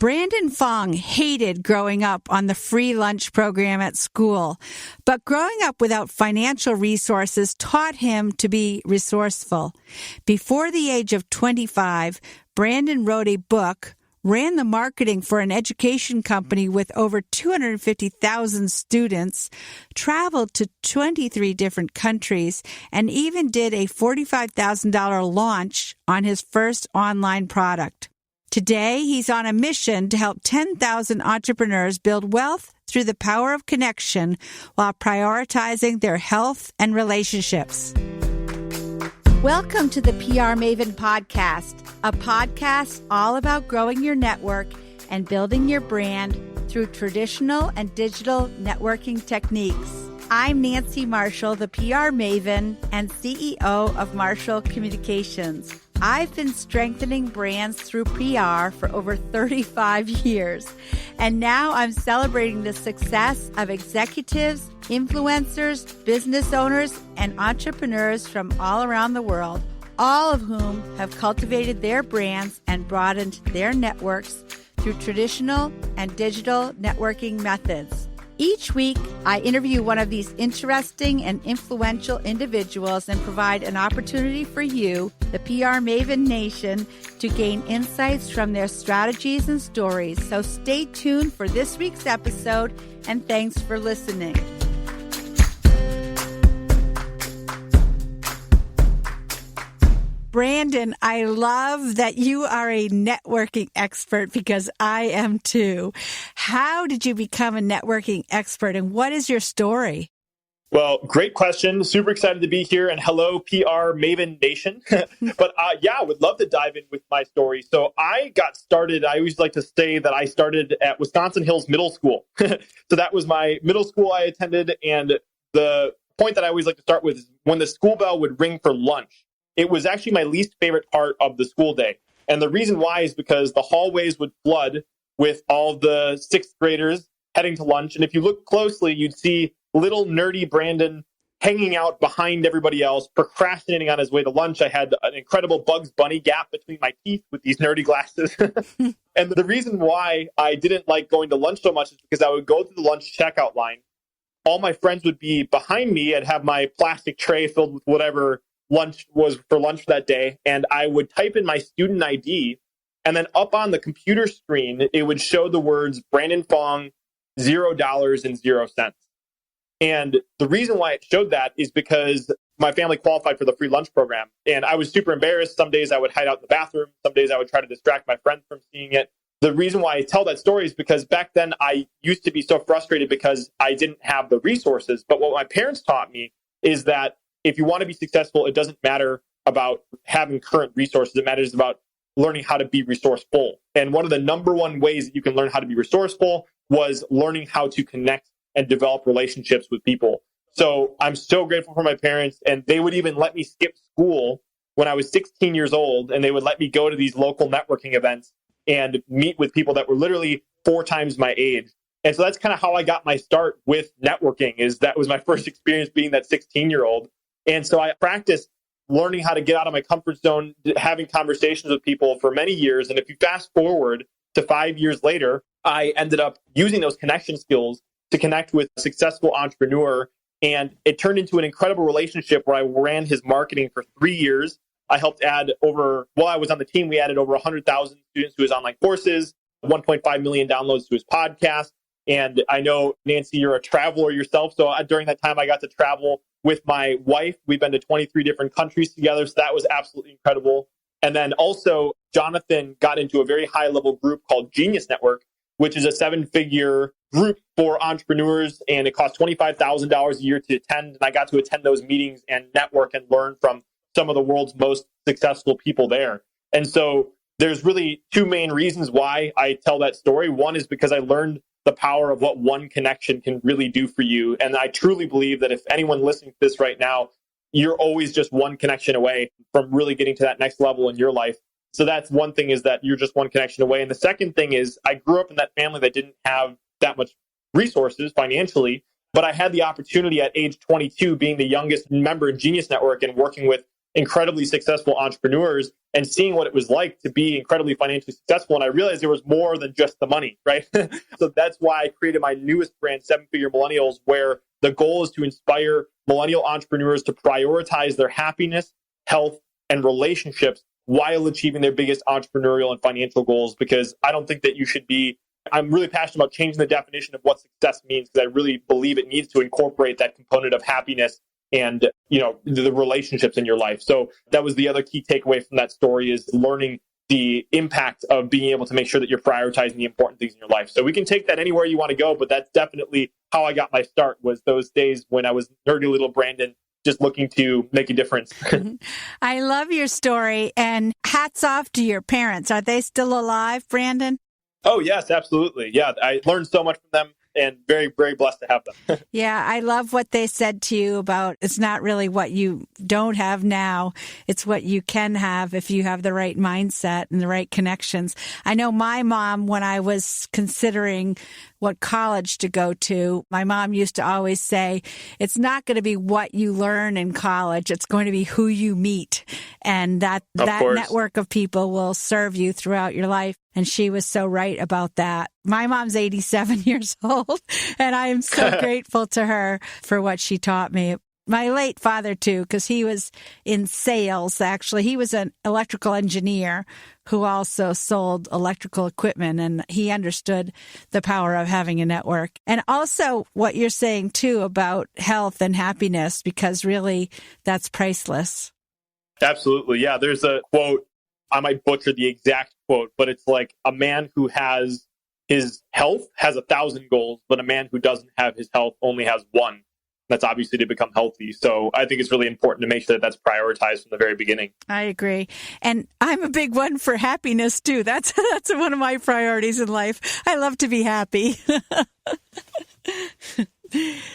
Brandon Fong hated growing up on the free lunch program at school, but growing up without financial resources taught him to be resourceful. Before the age of 25, Brandon wrote a book, ran the marketing for an education company with over 250,000 students, traveled to 23 different countries, and even did a $45,000 launch on his first online product. Today, he's on a mission to help 10,000 entrepreneurs build wealth through the power of connection while prioritizing their health and relationships. Welcome to the PR Maven Podcast, a podcast all about growing your network and building your brand through traditional and digital networking techniques. I'm Nancy Marshall, the PR Maven and CEO of Marshall Communications. I've been strengthening brands through PR for over 35 years, and now I'm celebrating the success of executives, influencers, business owners, and entrepreneurs from all around the world, all of whom have cultivated their brands and broadened their networks through traditional and digital networking methods. Each week, I interview one of these interesting and influential individuals and provide an opportunity for you, the PR Maven Nation, to gain insights from their strategies and stories. So stay tuned for this week's episode, and thanks for listening. Brandon, I love that you are a networking expert because I am too. How did you become a networking expert and what is your story? Well, great question. Super excited to be here, and hello, PR Maven Nation. But I would love to dive in with my story. So I got started, I always like to say that I started at Wisconsin Hills Middle School. So that was my middle school I attended, and the point that I always like to start with is when the school bell would ring for lunch. It was actually my least favorite part of the school day. And the reason why is because the hallways would flood with all the sixth graders heading to lunch. And if you look closely, you'd see little nerdy Brandon hanging out behind everybody else, procrastinating on his way to lunch. I had an incredible Bugs Bunny gap between my teeth with these nerdy glasses. And the reason why I didn't like going to lunch so much is because I would go through the lunch checkout line. All my friends would be behind me. I'd have my plastic tray filled with whatever lunch was for lunch that day, and I would type in my student ID, and then up on the computer screen, it would show the words Brandon Fong, $0.00. And the reason why it showed that is because my family qualified for the free lunch program, and I was super embarrassed. Some days I would hide out in the bathroom. Some days I would try to distract my friends from seeing it. The reason why I tell that story is because back then I used to be so frustrated because I didn't have the resources. But what my parents taught me is that if you want to be successful, it doesn't matter about having current resources. It matters about learning how to be resourceful. And one of the number one ways that you can learn how to be resourceful was learning how to connect and develop relationships with people. So I'm so grateful for my parents, and they would even let me skip school when I was 16 years old, and they would let me go to these local networking events and meet with people that were literally 4 times my age. And so that's kind of how I got my start with networking. Is that was my first experience being that 16-year-old. And so I practiced learning how to get out of my comfort zone, having conversations with people for many years. And if you fast forward to 5 years later, I ended up using those connection skills to connect with a successful entrepreneur. And it turned into an incredible relationship where I ran his marketing for 3 years. I helped add while I was on the team, we added over 100,000 students to his online courses, 1.5 million downloads to his podcast. And I know, Nancy, you're a traveler yourself. So during that time, I got to travel with my wife. We've been to 23 different countries together. So that was absolutely incredible. And then also, Jonathan got into a very high level group called Genius Network, which is a 7-figure group for entrepreneurs. And it costs $25,000 a year to attend. And I got to attend those meetings and network and learn from some of the world's most successful people there. And so there's really 2 main reasons why I tell that story. One is because I learned the power of what one connection can really do for you. And I truly believe that if anyone listening to this right now, you're always just one connection away from really getting to that next level in your life. So that's one thing, is that you're just one connection away. And the second thing is I grew up in that family that didn't have that much resources financially, but I had the opportunity at age 22, being the youngest member in Genius Network and working with incredibly successful entrepreneurs and seeing what it was like to be incredibly financially successful. And I realized there was more than just the money, right? So that's why I created my newest brand, 7-Figure Millennials, where the goal is to inspire millennial entrepreneurs to prioritize their happiness, health, and relationships while achieving their biggest entrepreneurial and financial goals. Because I don't think that you should be, I'm really passionate about changing the definition of what success means, because I really believe it needs to incorporate that component of happiness and, the relationships in your life. So that was the other key takeaway from that story, is learning the impact of being able to make sure that you're prioritizing the important things in your life. So we can take that anywhere you want to go, but that's definitely how I got my start, was those days when I was nerdy little Brandon, just looking to make a difference. I love your story, and hats off to your parents. Are they still alive, Brandon? Oh, yes, absolutely. Yeah, I learned so much from them, and very, very blessed to have them. Yeah, I love what they said to you about it's not really what you don't have now. It's what you can have if you have the right mindset and the right connections. I know my mom, when I was considering what college to go to, my mom used to always say, it's not going to be what you learn in college. It's going to be who you meet. And that network of people will serve you throughout your life. And she was so right about that. My mom's 87 years old, and I am so grateful to her for what she taught me. My late father, too, because he was in sales, actually. He was an electrical engineer who also sold electrical equipment, and he understood the power of having a network. And also what you're saying, too, about health and happiness, because really that's priceless. Absolutely. Yeah, there's a quote. I might butcher the exact quote, but it's like, a man who has his health has 1,000 goals, but a man who doesn't have his health only has one. That's obviously to become healthy. So I think it's really important to make sure that that's prioritized from the very beginning. I agree. And I'm a big one for happiness, too. That's one of my priorities in life. I love to be happy.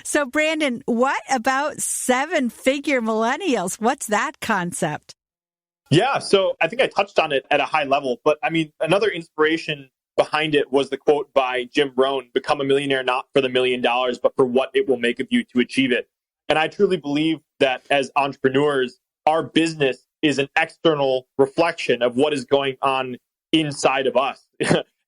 So, Brandon, what about 7-Figure Millennials? What's that concept? Yeah, so I think I touched on it at a high level, but I mean, another inspiration behind it was the quote by Jim Rohn, become a millionaire not for the $1 million, but for what it will make of you to achieve it. And I truly believe that as entrepreneurs, our business is an external reflection of what is going on inside of us.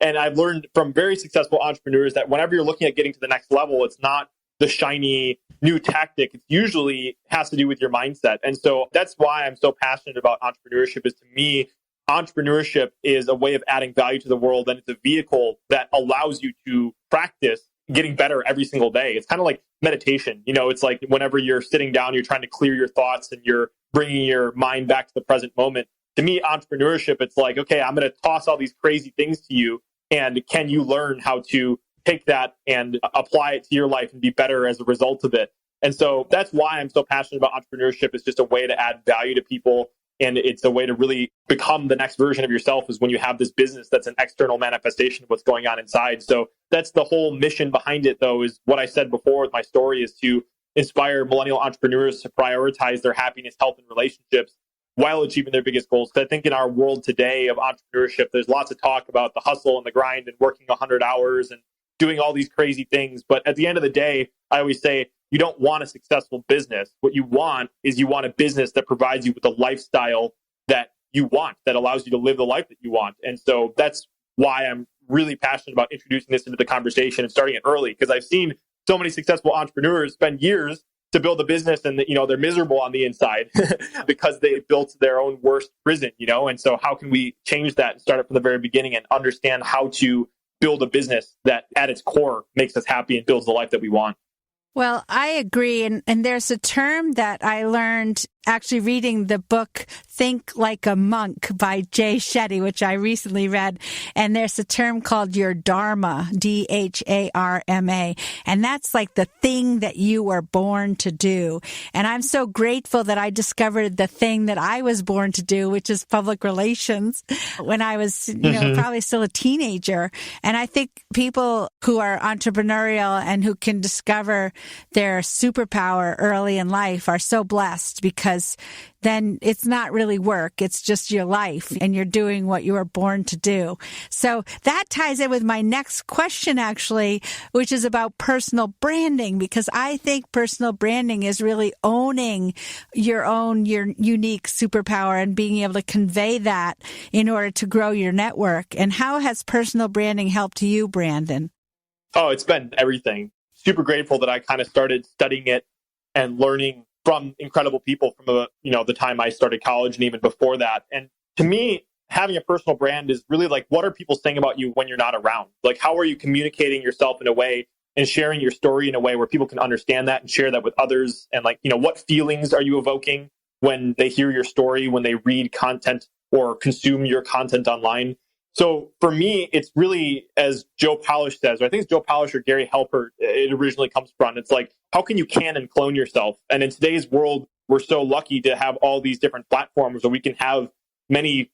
And I've learned from very successful entrepreneurs that whenever you're looking at getting to the next level, it's not the shiny new tactic. It usually has to do with your mindset. And so that's why I'm so passionate about entrepreneurship. Is, to me, entrepreneurship is a way of adding value to the world, and it's a vehicle that allows you to practice getting better every single day. It's kind of like meditation. It's like whenever you're sitting down, you're trying to clear your thoughts and you're bringing your mind back to the present moment. To me, entrepreneurship, it's like, okay, I'm going to toss all these crazy things to you, and can you learn how to take that and apply it to your life and be better as a result of it? And so that's why I'm so passionate about entrepreneurship. It's just a way to add value to people. And it's a way to really become the next version of yourself, is when you have this business that's an external manifestation of what's going on inside. So that's the whole mission behind it, though, is what I said before with my story, is to inspire millennial entrepreneurs to prioritize their happiness, health, and relationships while achieving their biggest goals. Because I think in our world today of entrepreneurship, there's lots of talk about the hustle and the grind and working 100 hours and doing all these crazy things. But at the end of the day, I always say, you don't want a successful business. What you want is, you want a business that provides you with the lifestyle that you want, that allows you to live the life that you want. And so that's why I'm really passionate about introducing this into the conversation and starting it early, because I've seen so many successful entrepreneurs spend years to build a business, and they're miserable on the inside because they built their own worst prison, And so how can we change that and start it from the very beginning and understand how to build a business that at its core makes us happy and builds the life that we want? Well, I agree. And there's a term that I learned actually reading the book Think Like a Monk by Jay Shetty, which I recently read. And there's a term called your Dharma, Dharma. And that's like the thing that you were born to do. And I'm so grateful that I discovered the thing that I was born to do, which is public relations, when I was, probably still a teenager. And I think people who are entrepreneurial and who can discover their superpower early in life are so blessed, because because then it's not really work. It's just your life and you're doing what you were born to do. So that ties in with my next question, actually, which is about personal branding, because I think personal branding is really owning your unique superpower and being able to convey that in order to grow your network. And how has personal branding helped you, Brandon? Oh, it's been everything. Super grateful that I kind of started studying it and learning from incredible people from the time I started college and even before that. And to me, having a personal brand is really like, what are people saying about you when you're not around? Like, how are you communicating yourself in a way and sharing your story in a way where people can understand that and share that with others? And like, what feelings are you evoking when they hear your story, when they read content or consume your content online? So for me, it's really, as Joe Polish says, or I think it's Joe Polish or Gary Halpert, it originally comes from. It's like, how can you can and clone yourself? And in today's world, we're so lucky to have all these different platforms where we can have many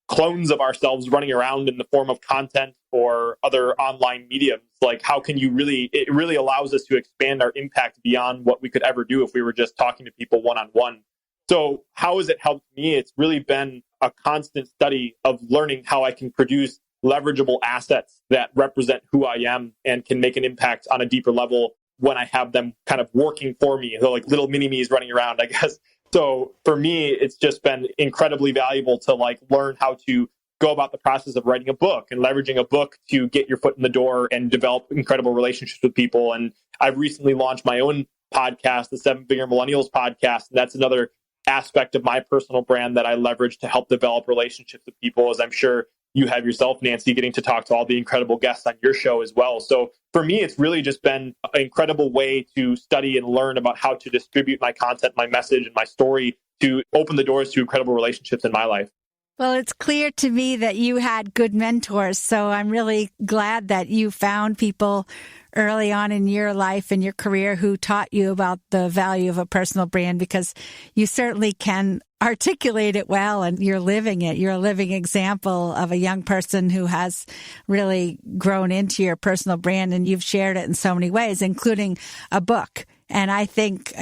clones of ourselves running around in the form of content or other online mediums. Like, how can it really allows us to expand our impact beyond what we could ever do if we were just talking to people one-on-one. So how has it helped me? It's really been a constant study of learning how I can produce leverageable assets that represent who I am and can make an impact on a deeper level when I have them kind of working for me. They're like little mini-me's running around, I guess. So for me, it's just been incredibly valuable to like learn how to go about the process of writing a book and leveraging a book to get your foot in the door and develop incredible relationships with people. And I've recently launched my own podcast, the 7-Figure Millennials podcast. And that's another aspect of my personal brand that I leverage to help develop relationships with people, as I'm sure you have yourself, Nancy, getting to talk to all the incredible guests on your show as well. So for me, it's really just been an incredible way to study and learn about how to distribute my content, my message, and my story to open the doors to incredible relationships in my life. Well, it's clear to me that you had good mentors, so I'm really glad that you found people early on in your life and your career who taught you about the value of a personal brand, because you certainly can articulate it well and you're living it. You're a living example of a young person who has really grown into your personal brand, and you've shared it in so many ways, including a book. And I think,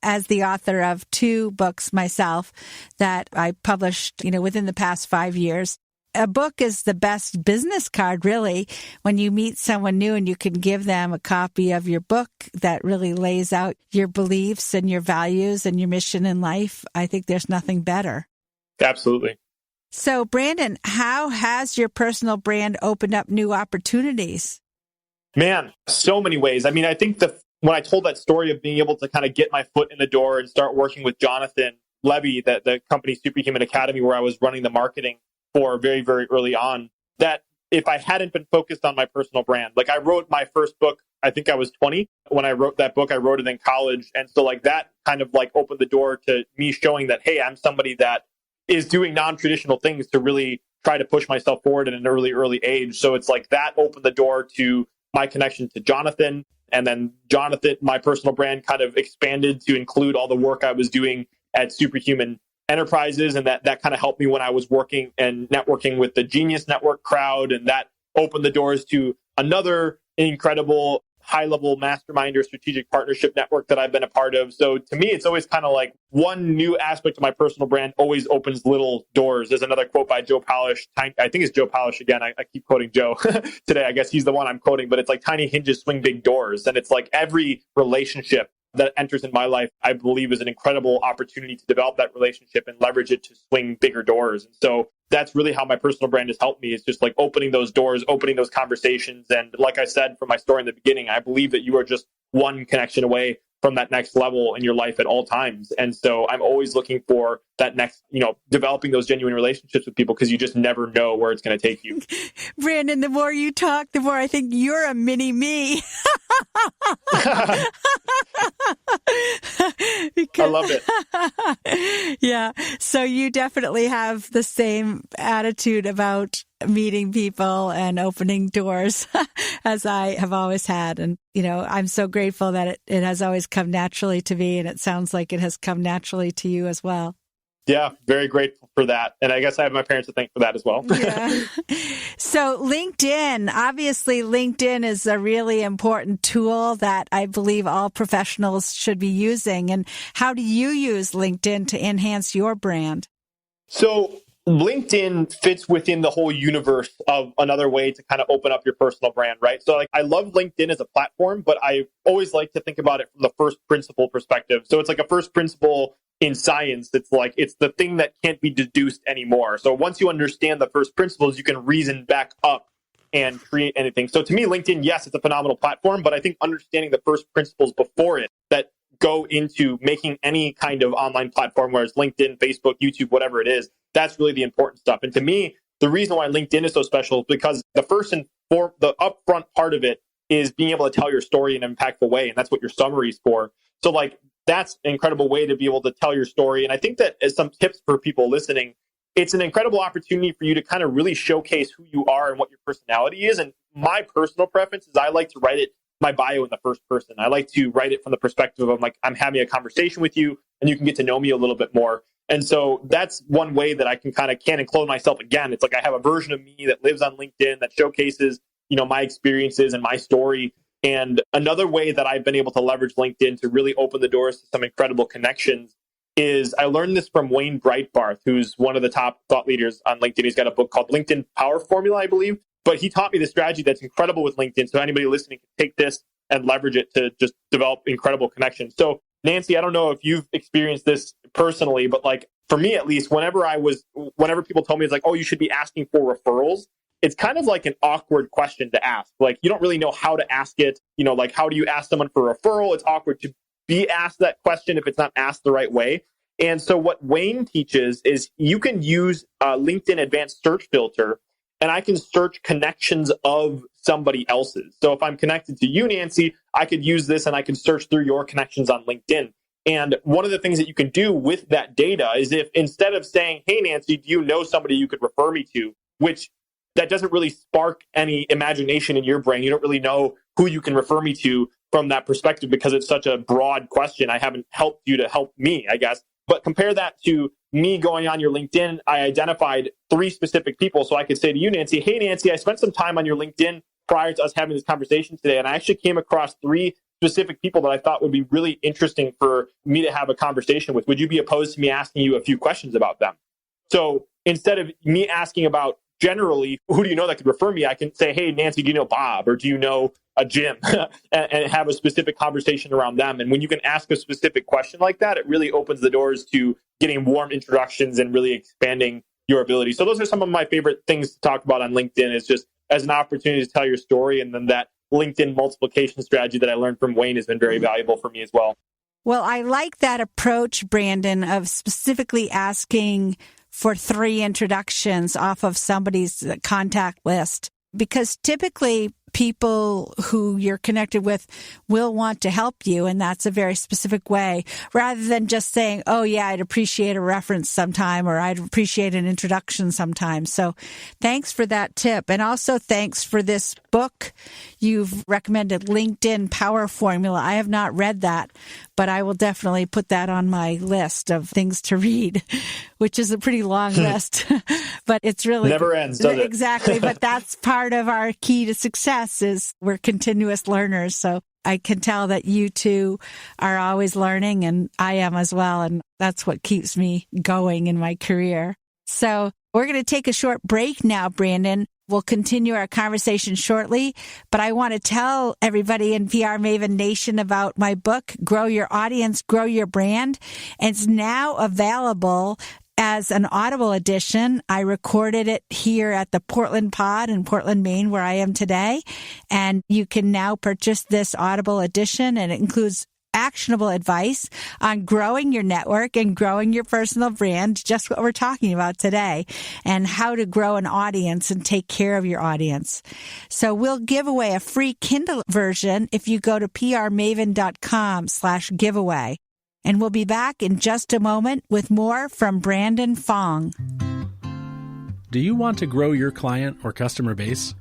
as the author of 2 books myself that I published, within the past 5 years, a book is the best business card, really, when you meet someone new and you can give them a copy of your book that really lays out your beliefs and your values and your mission in life. I think there's nothing better. Absolutely. So, Brandon, how has your personal brand opened up new opportunities? Man, so many ways. I mean, I think when I told that story of being able to kind of get my foot in the door and start working with Jonathan Levy, the company Superhuman Academy, where I was running the marketing for very, very early on, that if I hadn't been focused on my personal brand, like I wrote my first book, I think I was 20 when I wrote that book. I wrote it in college. And so like that kind of like opened the door to me showing that, hey, I'm somebody that is doing non-traditional things to really try to push myself forward at an early age. So it's like that opened the door to my connection to Jonathan. And then Jonathan, my personal brand, kind of expanded to include all the work I was doing at Superhuman Enterprises. And that kind of helped me when I was working and networking with the Genius Network crowd. And that opened the doors to another incredible high-level mastermind or strategic partnership network that I've been a part of. So to me, it's always kind of like one new aspect of my personal brand always opens little doors. There's another quote by Joe Polish. I think it's Joe Polish again. I keep quoting Joe today. I guess he's the one I'm quoting, but it's like tiny hinges swing big doors. And it's like every relationship that enters in my life, I believe, is an incredible opportunity to develop that relationship and leverage it to swing bigger doors. And so that's really how my personal brand has helped me. It's just like opening those doors, opening those conversations. And like I said, from my story in the beginning, I believe that you are just one connection away from that next level in your life at all times. And so I'm always looking for that next, developing those genuine relationships with people, because you just never know where it's going to take you. Brandon, the more you talk, the more I think you're a mini me. I love it. Yeah. So you definitely have the same attitude about meeting people and opening doors as I have always had. And, I'm so grateful that it has always come naturally to me. And it sounds like it has come naturally to you as well. Yeah, very grateful for that. And I guess I have my parents to thank for that as well. Yeah. So LinkedIn, obviously LinkedIn is a really important tool that I believe all professionals should be using. And how do you use LinkedIn to enhance your brand? So LinkedIn fits within the whole universe of another way to kind of open up your personal brand, right? So like I love LinkedIn as a platform, but I always like to think about it from the first principle perspective. So it's like a first principle in science. It's like, it's the thing that can't be deduced anymore. So once you understand the first principles, you can reason back up and create anything. So to me, LinkedIn, yes, it's a phenomenal platform, but I think understanding the first principles before it that go into making any kind of online platform, whereas LinkedIn, Facebook, YouTube, whatever it is, that's really the important stuff. And to me, the reason why LinkedIn is so special is because the first and the upfront part of it is being able to tell your story in an impactful way. And that's what your summary is for. So like, that's an incredible way to be able to tell your story. And I think that as some tips for people listening, it's an incredible opportunity for you to kind of really showcase who you are and what your personality is. And my personal preference is I like to write my bio in the first person. I like to write it from the perspective of like, I'm having a conversation with you and you can get to know me a little bit more. And so that's one way that I can kind of can and clone myself again. It's like I have a version of me that lives on LinkedIn that showcases, my experiences and my story. And another way that I've been able to leverage LinkedIn to really open the doors to some incredible connections is I learned this from Wayne Breitbarth, who's one of the top thought leaders on LinkedIn. He's got a book called LinkedIn Power Formula, I believe. But he taught me the strategy that's incredible with LinkedIn. So anybody listening can take this and leverage it to just develop incredible connections. So Nancy, I don't know if you've experienced this personally, but like for me, at least, whenever people told me it's like, oh, you should be asking for referrals, it's kind of like an awkward question to ask. Like you don't really know how to ask it. Like how do you ask someone for a referral? It's awkward to be asked that question if it's not asked the right way. And so what Wayne teaches is you can use LinkedIn advanced search filter, and I can search connections of somebody else's. So if I'm connected to you, Nancy, I could use this and I can search through your connections on LinkedIn. And one of the things that you can do with that data is if instead of saying, hey, Nancy, do you know somebody you could refer me to, which that doesn't really spark any imagination in your brain. You don't really know who you can refer me to from that perspective because it's such a broad question. I haven't helped you to help me, I guess. But compare that to me going on your LinkedIn. I identified 3 specific people. So I could say to you, Nancy, hey, Nancy, I spent some time on your LinkedIn prior to us having this conversation today. And I actually came across 3 specific people that I thought would be really interesting for me to have a conversation with. Would you be opposed to me asking you a few questions about them? So instead of me asking about generally, who do you know that could refer me? I can say, hey, Nancy, do you know Bob? Or do you know a Jim? and have a specific conversation around them. And when you can ask a specific question like that, it really opens the doors to getting warm introductions and really expanding your ability. So those are some of my favorite things to talk about on LinkedIn, is just as an opportunity to tell your story. And then that LinkedIn multiplication strategy that I learned from Wayne has been very valuable for me as well. Well, I like that approach, Brandon, of specifically asking for 3 introductions off of somebody's contact list, because typically people who you're connected with will want to help you, and that's a very specific way, rather than just saying, oh yeah, I'd appreciate a reference sometime, or I'd appreciate an introduction sometime. So thanks for that tip. And also thanks for this book you've recommended, LinkedIn Power Formula. I have not read that, but I will definitely put that on my list of things to read, which is a pretty long list, but it's really never ends, does it? Exactly. But that's part of our key to success, is we're continuous learners. So I can tell that you two are always learning, and I am as well. And that's what keeps me going in my career. So we're going to take a short break now, Brandon. We'll continue our conversation shortly, but I want to tell everybody in PR Maven Nation about my book, Grow Your Audience, Grow Your Brand. It's now available as an Audible edition. I recorded it here at the Portland Pod in Portland, Maine, where I am today. And you can now purchase this Audible edition, and it includes actionable advice on growing your network and growing your personal brand, just what we're talking about today, and how to grow an audience and take care of your audience. So we'll give away a free Kindle version if you go to prmaven.com/giveaway. And we'll be back in just a moment with more from Brandon Fong. Do you want to grow your client or customer base?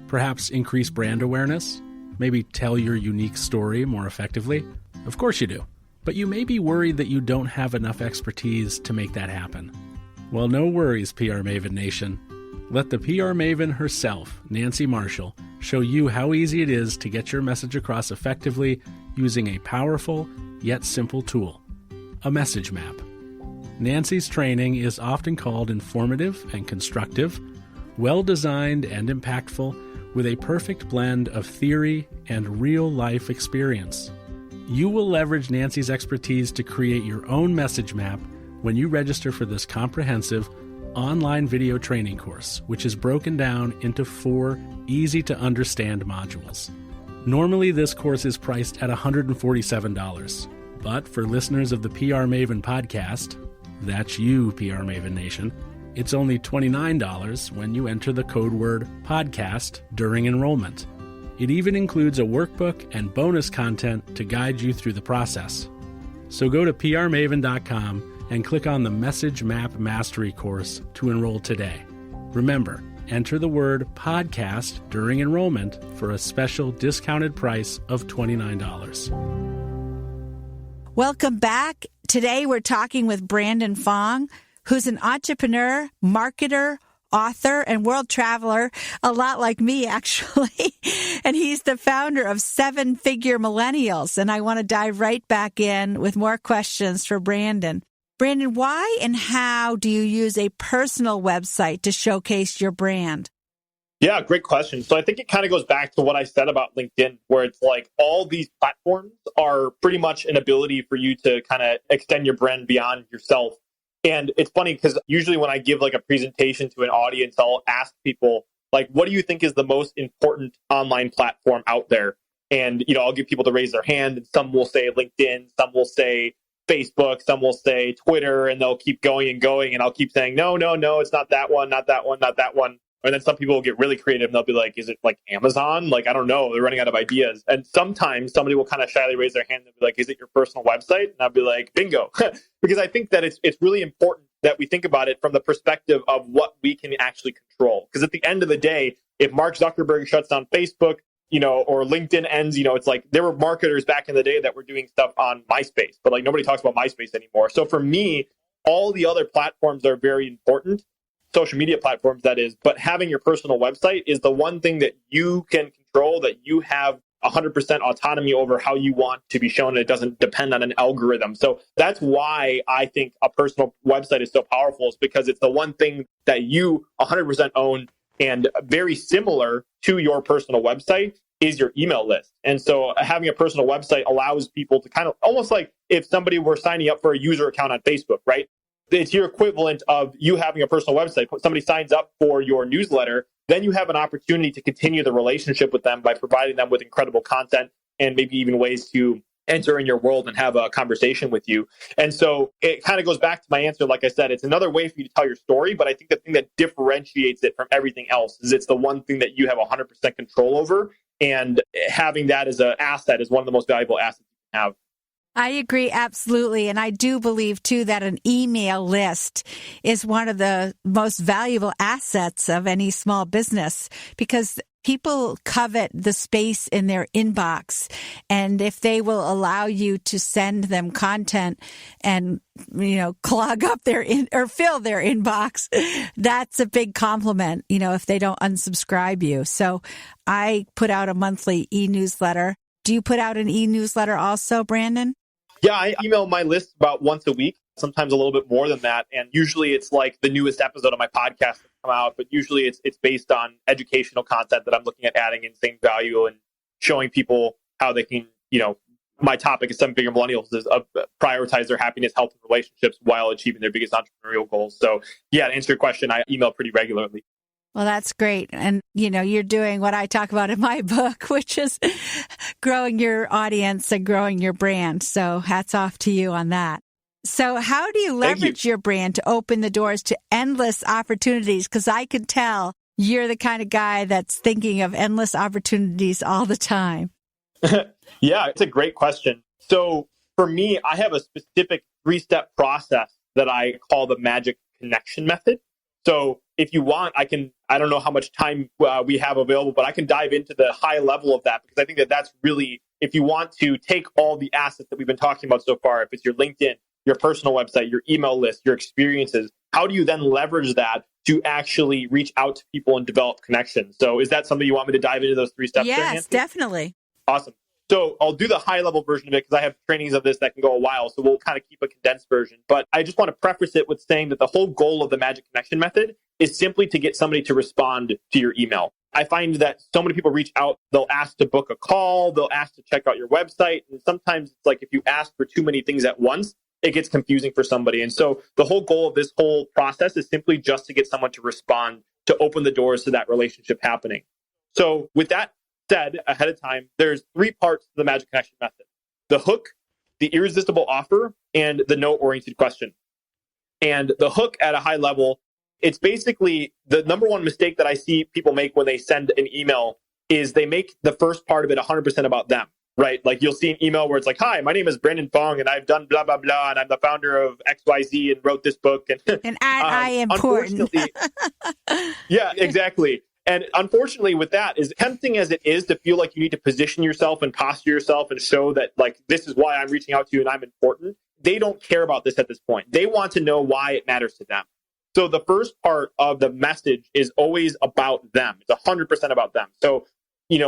Perhaps increase brand awareness? Maybe tell your unique story more effectively? Of course you do. but you may be worried that you don't have enough expertise to make that happen. Well, no worries, PR Maven Nation. Let the PR Maven herself, Nancy Marshall, show you how easy it is to get your message across effectively using a powerful yet simple tool, a message map. Nancy's training is often called informative and constructive, well-designed and impactful, with a perfect blend of theory and real-life experience. You will leverage Nancy's expertise to create your own message map when you register for this comprehensive online video training course, which is broken down into 4 easy-to-understand modules. Normally, this course is priced at $147, but for listeners of the PR Maven Podcast, that's you, PR Maven Nation, it's only $29 when you enter the code word podcast during enrollment. It even includes a workbook and bonus content to guide you through the process. So go to prmaven.com and click on the Message Map Mastery course to enroll today. Remember, enter the word podcast during enrollment for a special discounted price of $29. Welcome back. Today we're talking with Brandon Fong, who's an entrepreneur, marketer, author, and world traveler, a lot like me, actually. And he's the founder of 7-Figure Millennials. And I want to dive right back in with more questions for Brandon. Brandon, why and how do you use a personal website to showcase your brand? Yeah, great question. So I think it kind of goes back to what I said about LinkedIn, where it's like all these platforms are pretty much an ability for you to kind of extend your brand beyond yourself. And it's funny because usually when I give like a presentation to an audience, I'll ask people, like, what do you think is the most important online platform out there? And, I'll get people to raise their hand, and some will say LinkedIn, some will say Facebook, some will say Twitter, and they'll keep going and going. And I'll keep saying, no, it's not that one, not that one, not that one. And then some people will get really creative and they'll be like, is it like Amazon? Like, I don't know. They're running out of ideas. And sometimes somebody will kind of shyly raise their hand and be like, is it your personal website? And I'll be like, bingo. Because I think that it's really important that we think about it from the perspective of what we can actually control. Because at the end of the day, if Mark Zuckerberg shuts down Facebook, or LinkedIn ends, it's like there were marketers back in the day that were doing stuff on MySpace, but like nobody talks about MySpace anymore. So for me, all the other platforms are very important. Social media platforms, that is, but having your personal website is the one thing that you can control, that you have 100% autonomy over how you want to be shown. It doesn't depend on an algorithm. So that's why I think a personal website is so powerful, is because it's the one thing that you 100% own. And very similar to your personal website is your email list. And so having a personal website allows people to kind of almost like if somebody were signing up for a user account on Facebook, right? It's your equivalent of you having a personal website. Somebody signs up for your newsletter, then you have an opportunity to continue the relationship with them by providing them with incredible content and maybe even ways to enter in your world and have a conversation with you. And so it kind of goes back to my answer. Like I said, it's another way for you to tell your story. But I think the thing that differentiates it from everything else is it's the one thing that you have 100% control over. And having that as an asset is one of the most valuable assets you can have. I agree, absolutely. And I do believe, too, that an email list is one of the most valuable assets of any small business, because people covet the space in their inbox. And if they will allow you to send them content and, clog up or fill their inbox, that's a big compliment, if they don't unsubscribe you. So I put out a monthly e-newsletter. Do you put out an e-newsletter also, Brandon? Yeah, I email my list about once a week, sometimes a little bit more than that. And usually it's like the newest episode of my podcast that come out, but usually it's based on educational content that I'm looking at adding in same value and showing people how they can, my topic is 7-Figure Millennials, is prioritize their happiness, health, and relationships while achieving their biggest entrepreneurial goals. So yeah, to answer your question, I email pretty regularly. Well, that's great. And, you're doing what I talk about in my book, which is growing your audience and growing your brand. So hats off to you on that. So how do you leverage your brand to open the doors to endless opportunities? Because I could tell you're the kind of guy that's thinking of endless opportunities all the time. Yeah, it's a great question. So for me, I have a specific 3-step process that I call the magic connection method. So if you want, I don't know how much time we have available, but I can dive into the high level of that, because I think that that's really if you want to take all the assets that we've been talking about so far, if it's your LinkedIn, your personal website, your email list, your experiences, how do you then leverage that to actually reach out to people and develop connections? So is that something you want me to dive into those 3 steps? Yes, definitely. Awesome. So I'll do the high level version of it because I have trainings of this that can go a while. So we'll kind of keep a condensed version. But I just want to preface it with saying that the whole goal of the Magic Connection method is simply to get somebody to respond to your email. I find that so many people reach out, they'll ask to book a call, they'll ask to check out your website. And sometimes it's like if you ask for too many things at once, it gets confusing for somebody. And so the whole goal of this whole process is simply just to get someone to respond, to open the doors to that relationship happening. So with that said ahead of time, there's 3 parts to the Magic Connection method: the hook, the irresistible offer, and the no-oriented question. And the hook at a high level, it's basically the number one mistake that I see people make when they send an email is they make the first part of it 100% about them, right? Like you'll see an email where it's like, hi, my name is Brandon Fong and I've done blah, blah, blah. And I'm the founder of XYZ and wrote this book. And I important. Yeah, exactly. And unfortunately with that, as tempting as it is to feel like you need to position yourself and posture yourself and show that like, this is why I'm reaching out to you and I'm important, they don't care about this at this point. They want to know why it matters to them. So the first part of the message is always about them. It's 100% about them. So,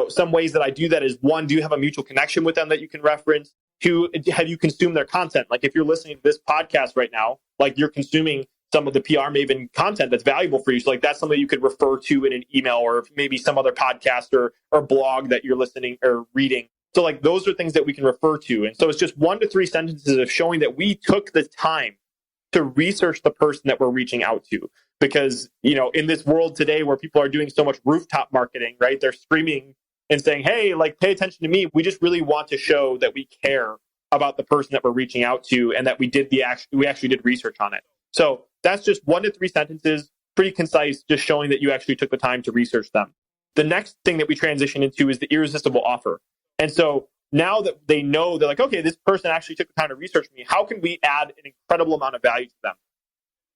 some ways that I do that is 1, do you have a mutual connection with them that you can reference? 2, have you consumed their content? Like if you're listening to this podcast right now, like you're consuming some of the PR Maven content that's valuable for you. So like that's something you could refer to in an email or maybe some other podcast or blog that you're listening or reading. So like those are things that we can refer to. And so it's just 1 to 3 sentences of showing that we took the time to research the person that we're reaching out to. Because, in this world today where people are doing so much rooftop marketing, right? They're screaming and saying, hey, like pay attention to me. We just really want to show that we care about the person that we're reaching out to and that we actually did research on it. So that's just 1 to 3 sentences, pretty concise, just showing that you actually took the time to research them. The next thing that we transition into is the irresistible offer. And so now that they know, they're like, okay, this person actually took the time to research me. How can we add an incredible amount of value to them?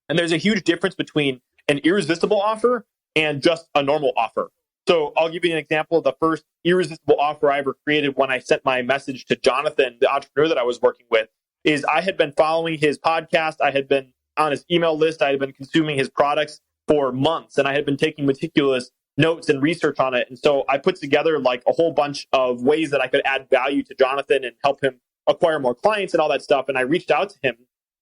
And there's a huge difference between an irresistible offer and just a normal offer. So I'll give you an example of the first irresistible offer I ever created when I sent my message to Jonathan, the entrepreneur that I was working with, is I had been following his podcast. I had been on his email list. I had been consuming his products for months, and I had been taking meticulous notes and research on it. And so I put together like a whole bunch of ways that I could add value to Jonathan and help him acquire more clients and all that stuff. And I reached out to him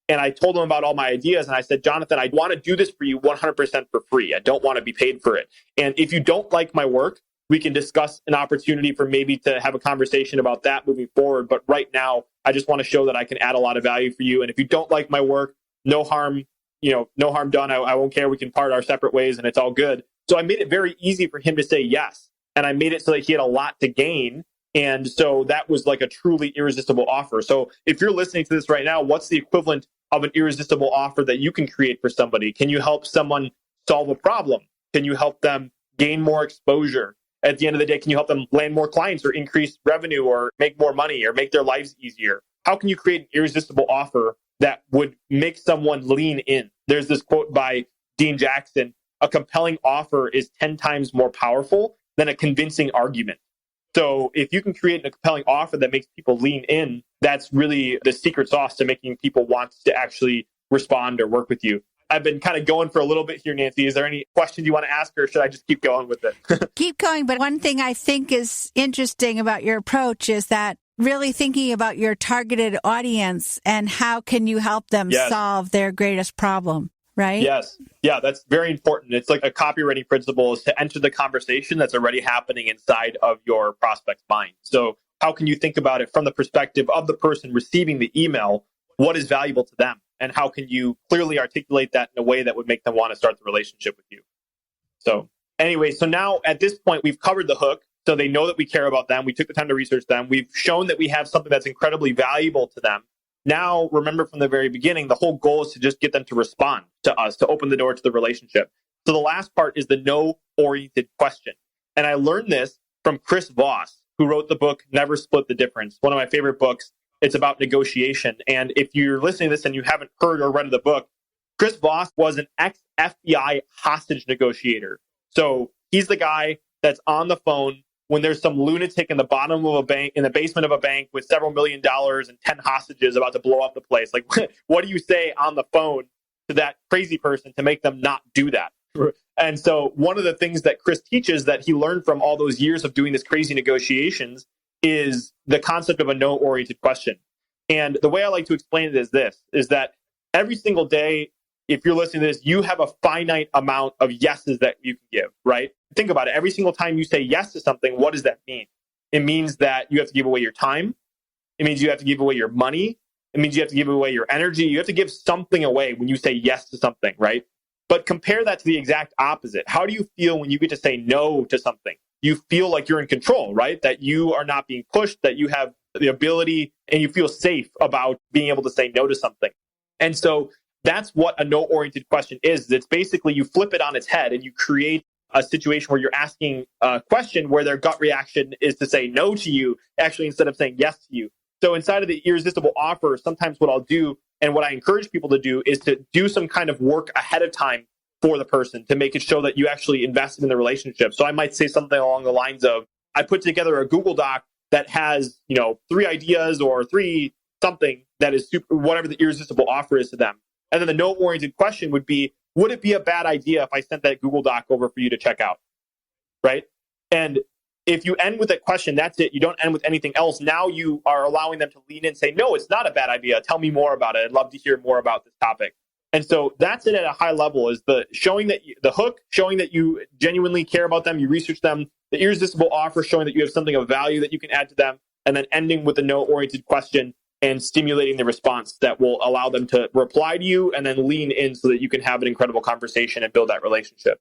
and I told him about all my ideas. And I said, Jonathan, I want to do this for you 100% for free. I don't want to be paid for it. And if you don't like my work, we can discuss an opportunity for maybe to have a conversation about that moving forward. But right now, I just want to show that I can add a lot of value for you. And if you don't like my work, no harm done. I won't care. We can part our separate ways and it's all good. So I made it very easy for him to say yes. And I made it so that he had a lot to gain. And so that was like a truly irresistible offer. So if you're listening to this right now, what's the equivalent of an irresistible offer that you can create for somebody? Can you help someone solve a problem? Can you help them gain more exposure? At the end of the day, can you help them land more clients or increase revenue or make more money or make their lives easier? How can you create an irresistible offer that would make someone lean in? There's this quote by Dean Jackson: a compelling offer is 10 times more powerful than a convincing argument. So if you can create a compelling offer that makes people lean in, that's really the secret sauce to making people want to actually respond or work with you. I've been kind of going for a little bit here, Nancy. Is there any questions you want to ask, or should I just keep going with it? Keep going. But one thing I think is interesting about your approach is that really thinking about your targeted audience and how can you help them solve their greatest problem, right? Yes. Yeah, that's very important. It's like a copywriting principle is to enter the conversation that's already happening inside of your prospect's mind. So how can you think about it from the perspective of the person receiving the email? What is valuable to them? And how can you clearly articulate that in a way that would make them want to start the relationship with you? So anyway, so now at this point, we've covered the hook. So they know that we care about them. We took the time to research them. We've shown that we have something that's incredibly valuable to them. Now, remember from the very beginning, the whole goal is to just get them to respond to us, to open the door to the relationship. So the last part is the no-oriented question. And I learned this from Chris Voss, who wrote the book, Never Split the Difference, one of my favorite books. It's about negotiation. And if you're listening to this and you haven't heard or read the book, Chris Voss was an ex-FBI hostage negotiator. So he's the guy that's on the phone when there's some lunatic in the bottom of a bank, in the basement of a bank with several $1 million and 10 hostages about to blow up the place. Like, what do you say on the phone to that crazy person to make them not do that? And so one of the things that Chris teaches that he learned from all those years of doing this crazy negotiations is the concept of a no-oriented question. And the way I like to explain it is this, is that every single day, if you're listening to this, you have a finite amount of yeses that you can give, right? Think about it. Every single time you say yes to something, what does that mean? It means that you have to give away your time. It means you have to give away your money. It means you have to give away your energy. You have to give something away when you say yes to something, right? But compare that to the exact opposite. How do you feel when you get to say no to something? You feel like you're in control, right? That you are not being pushed, that you have the ability and you feel safe about being able to say no to something. And so that's what a no-oriented question is. It's basically you flip it on its head and you create a situation where you're asking a question where their gut reaction is to say no to you, actually, instead of saying yes to you. So inside of the irresistible offer, sometimes what I'll do and what I encourage people to do is to do some kind of work ahead of time for the person to make it show that you actually invested in the relationship. So I might say something along the lines of, I put together a Google Doc that has, 3 ideas or 3 something that is super, whatever the irresistible offer is to them. And then the no-oriented question would be, would it be a bad idea if I sent that Google Doc over for you to check out? Right? And if you end with that question, that's it. You don't end with anything else. Now you are allowing them to lean in and say, no, it's not a bad idea. Tell me more about it. I'd love to hear more about this topic. And so that's it at a high level, is the showing that the hook, showing that you genuinely care about them, you research them, the irresistible offer, showing that you have something of value that you can add to them, and then ending with a no-oriented question and stimulating the response that will allow them to reply to you and then lean in so that you can have an incredible conversation and build that relationship.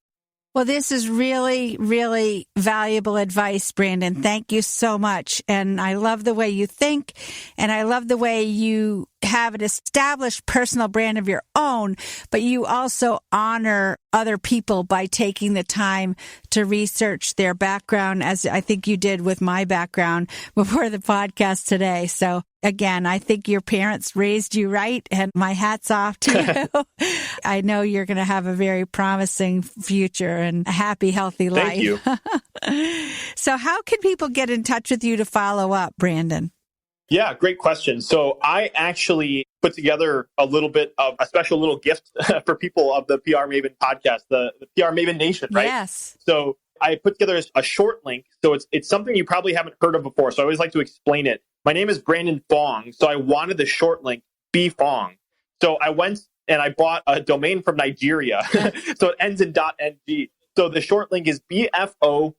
Well, this is really, really valuable advice, Brandon. Thank you so much. And I love the way you think, and I love the way you have an established personal brand of your own, but you also honor other people by taking the time to research their background, as I think you did with my background before the podcast today. So again, I think your parents raised you right, and my hat's off to you. I know you're going to have a very promising future and a happy, healthy life. Thank you. So how can people get in touch with you to follow up, Brandon? Yeah, great question. So I actually put together a little bit of a special little gift for people of the PR Maven podcast, the PR Maven Nation, right? Yes. So I put together a short link. So it's something you probably haven't heard of before. So I always like to explain it. My name is Brandon Fong. So I wanted the short link, be Fong. So I went and I bought a domain from Nigeria. So it ends in .ng. So the short link is bfo.ng/PRM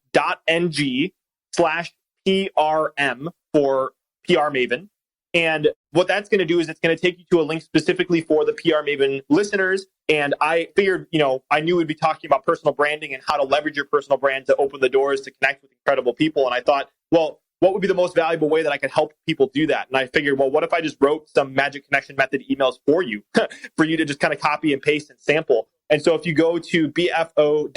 for PR Maven. And what that's going to do is it's going to take you to a link specifically for the PR Maven listeners. And I figured, I knew we'd be talking about personal branding and how to leverage your personal brand to open the doors to connect with incredible people. And I thought, well, what would be the most valuable way that I could help people do that? And I figured, well, what if I just wrote some magic connection method emails for you, for you to just kind of copy and paste and sample. And so if you go to bfo.ng/PRM,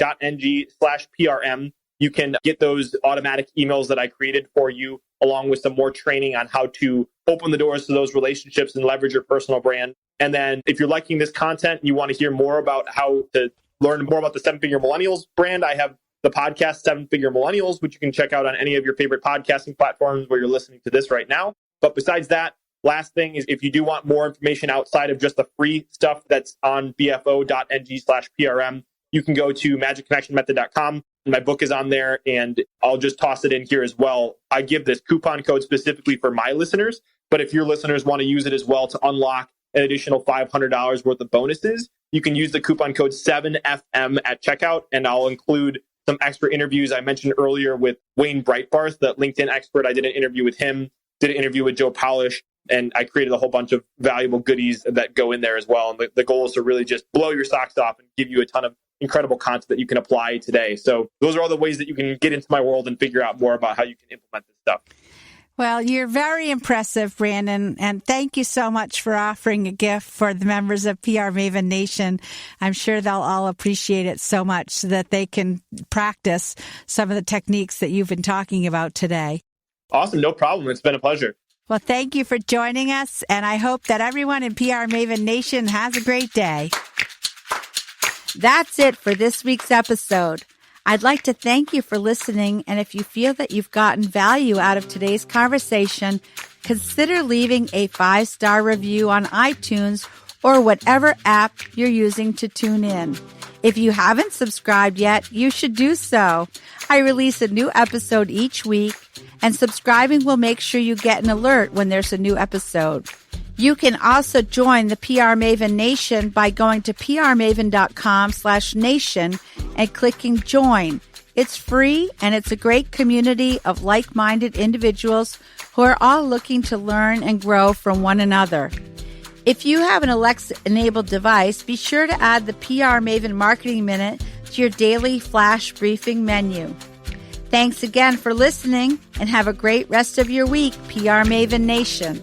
you can get those automatic emails that I created for you, along with some more training on how to open the doors to those relationships and leverage your personal brand. And then if you're liking this content and you want to hear more about how to learn more about the 7-Figure Millennials brand, I have the podcast 7-Figure Millennials, which you can check out on any of your favorite podcasting platforms where you're listening to this right now. But besides that, last thing is, if you do want more information outside of just the free stuff that's on bfo.ng/PRM, you can go to magicconnectionmethod.com. My book is on there, and I'll just toss it in here as well. I give this coupon code specifically for my listeners, but if your listeners want to use it as well to unlock an additional $500 worth of bonuses, you can use the coupon code 7FM at checkout, and I'll include some extra interviews I mentioned earlier with Wayne Breitbarth, the LinkedIn expert. I did an interview with him, did an interview with Joe Polish, and I created a whole bunch of valuable goodies that go in there as well. And the goal is to really just blow your socks off and give you a ton of incredible content that you can apply today. So those are all the ways that you can get into my world and figure out more about how you can implement this stuff. Well, you're very impressive, Brandon, and thank you so much for offering a gift for the members of PR Maven Nation. I'm sure they'll all appreciate it so much so that they can practice some of the techniques that you've been talking about today. Awesome. No problem. It's been a pleasure. Well, thank you for joining us, and I hope that everyone in PR Maven Nation has a great day. That's it for this week's episode. I'd like to thank you for listening, and if you feel that you've gotten value out of today's conversation, consider leaving a 5-star review on iTunes or whatever app you're using to tune in. If you haven't subscribed yet, you should do so. I release a new episode each week, and subscribing will make sure you get an alert when there's a new episode. You can also join the PR Maven Nation by going to prmaven.com/nation and clicking join. It's free, and it's a great community of like-minded individuals who are all looking to learn and grow from one another. If you have an Alexa-enabled device, be sure to add the PR Maven Marketing Minute to your daily flash briefing menu. Thanks again for listening, and have a great rest of your week, PR Maven Nation.